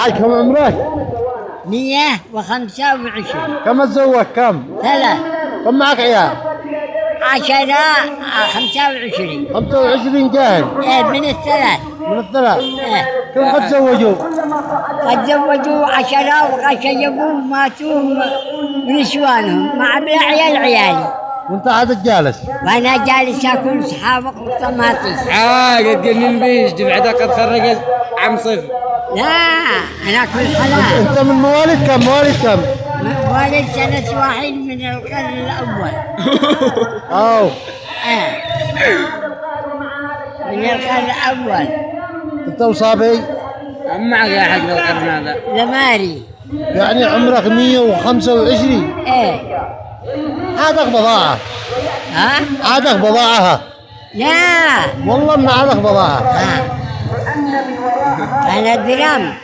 عاد كم عمرك؟ 125. كم تزوج كم؟ 3. كم معك عيال؟ 10. 25. 25 كان ايه من الثلاث. من الثلاث. ايه كم قد تزوجوا؟ قد زوجوا 10 وقد شيبوا ماتوا بنسوانهم مع عيال عيالي. وانت عاد جالس. وانا جالس اكل صحابك وطماطيس. تجنن بيش دفعتك قد خرجت عم صفر. لا انا اكل حلال. انت من مواليد كم؟ مواليد كم؟ والد سنة واحد من القرن الأول. أو من القرن الأول. انت وصابي؟ معك يا حق القرن هذا. زماري. يعني عمرك 125. ايه عادك بضاعة. ها؟ عادك بضاعة. لا والله ان عادك بضاعة. ها. أنا درام.